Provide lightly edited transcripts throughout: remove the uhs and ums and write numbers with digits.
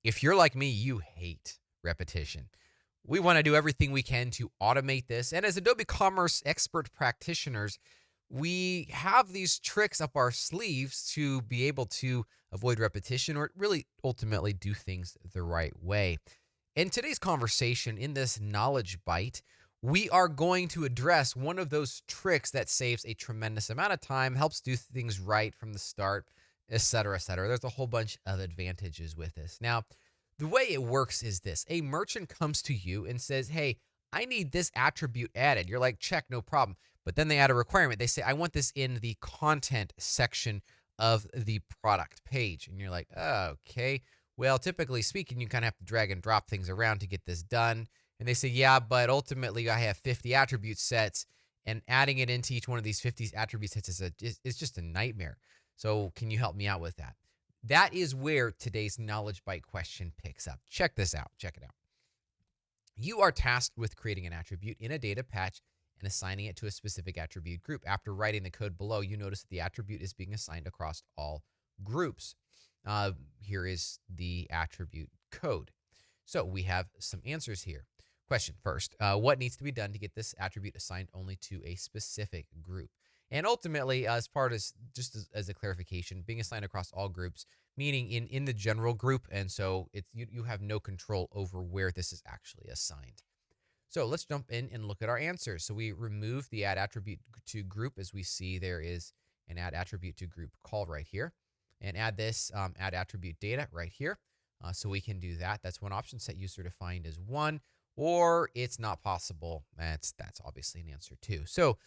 If you're like me, you hate repetition. We want to do everything we can to automate this. And as Adobe Commerce expert practitioners, we have these tricks up our sleeves to be able to avoid repetition or really ultimately do things the right way. In today's conversation, in this knowledge bite, we are going to address one of those tricks that saves a tremendous amount of time, helps do things right from the start, et cetera, et cetera. There's a whole bunch of advantages with this. Now, the way it works is this. A merchant comes to you and says, hey, I need this attribute added. You're like, check, no problem. But then they add a requirement. They say, I want this in the content section of the product page. And you're like, oh, okay. Well, typically speaking, you kind of have to drag and drop things around to get this done. And they say, yeah, but ultimately I have 50 attribute sets, and adding it into each one of these 50 attribute sets is just a nightmare. So can you help me out with that? That is where today's knowledge bite question picks up. Check this out. Check it out. You are tasked with creating an attribute in a data patch and assigning it to a specific attribute group. After writing the code below, you notice that the attribute is being assigned across all groups. Here is the attribute code. So we have some answers here. Question first, what needs to be done to get this attribute assigned only to a specific group? And ultimately, as part of just as a clarification, being assigned across all groups, meaning in the general group, and so it's you have no control over where this is actually assigned. So let's jump in and look at our answers. So we remove the addAttribute2Group, as we see there is an addAttribute2Group call right here, and add this addAttributeData right here. So we can do that. That's one option. Set user defined as 1, or it's not possible. That's obviously an answer too. So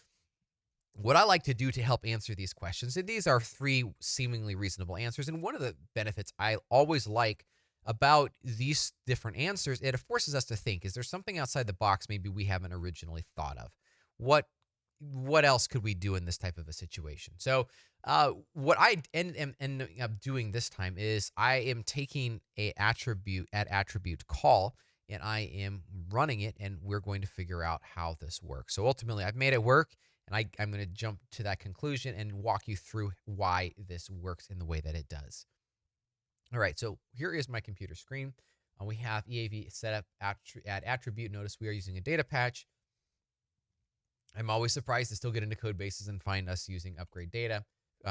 what I like to do to help answer these questions, and these are 3 seemingly reasonable answers, and one of the benefits I always like about these different answers, it forces us to think, is there something outside the box maybe we haven't originally thought of? What else could we do in this type of a situation? So what I am ending up doing this time is I am taking a addAttribute call, and I am running it, and we're going to figure out how this works. So ultimately, I've made it work, and I'm going to jump to that conclusion and walk you through why this works in the way that it does. All right, so here is my computer screen. We have eavSetup addAttribute. Notice we are using a data patch. I'm always surprised to still get into code bases and find us using upgrade data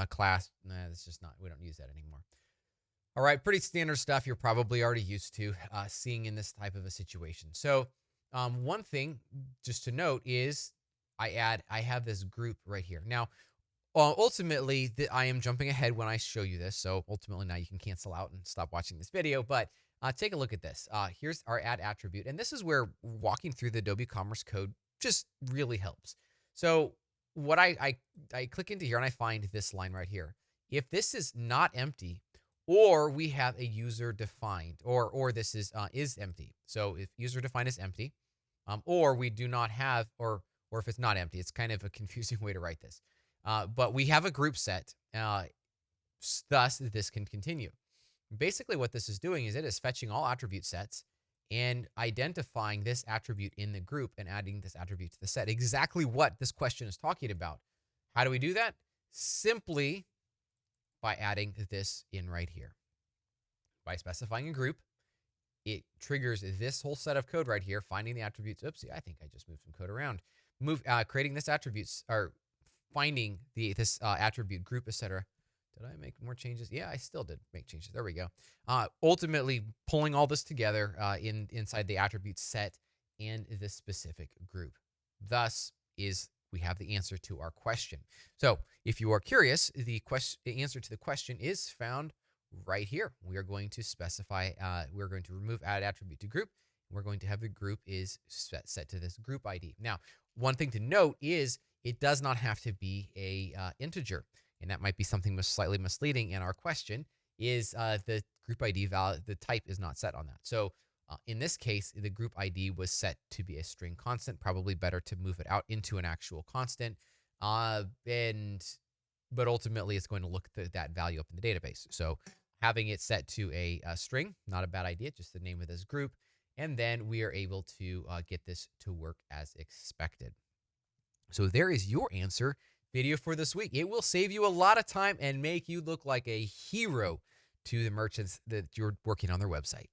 class. Nah, that's just not, we don't use that anymore. All right, pretty standard stuff you're probably already used to seeing in this type of a situation. So one thing just to note is I have this group right here. Now, ultimately, I am jumping ahead when I show you this. So ultimately now you can cancel out and stop watching this video, but take a look at this. Here's our addAttribute, and this is where walking through the Adobe Commerce code just really helps. So what I click into here and I find this line right here. If this is not empty, or we have a user defined, or this is empty. So if user defined is empty, or we do not have, or if it's not empty, it's kind of a confusing way to write this. But we have a group set, thus this can continue. Basically what this is doing is it is fetching all attribute sets and identifying this attribute in the group and adding this attribute to the set. Exactly what this question is talking about. How do we do that? Simply by adding this in right here. By specifying a group, it triggers this whole set of code right here, finding the attributes. Oopsie, I think I just moved some code around. Creating this attributes, or finding this attribute group, etc. Did I make more changes? Yeah, I still did make changes. There we go. Ultimately, pulling all this together inside the attribute set and this specific group. Thus, we have the answer to our question. So, if you are curious, the answer to the question is found right here. We are going to specify. We're going to remove addAttributeToGroup. We're going to have the group is set to this group ID. Now, one thing to note is it does not have to be a integer. And that might be something slightly misleading in our question, is the group ID value, the type is not set on that. So in this case, the group ID was set to be a string constant, probably better to move it out into an actual constant. But ultimately, it's going to look that value up in the database. So having it set to a string, not a bad idea, just the name of this group. And then we are able to get this to work as expected. So there is your answer video for this week. It will save you a lot of time and make you look like a hero to the merchants that you're working on their website.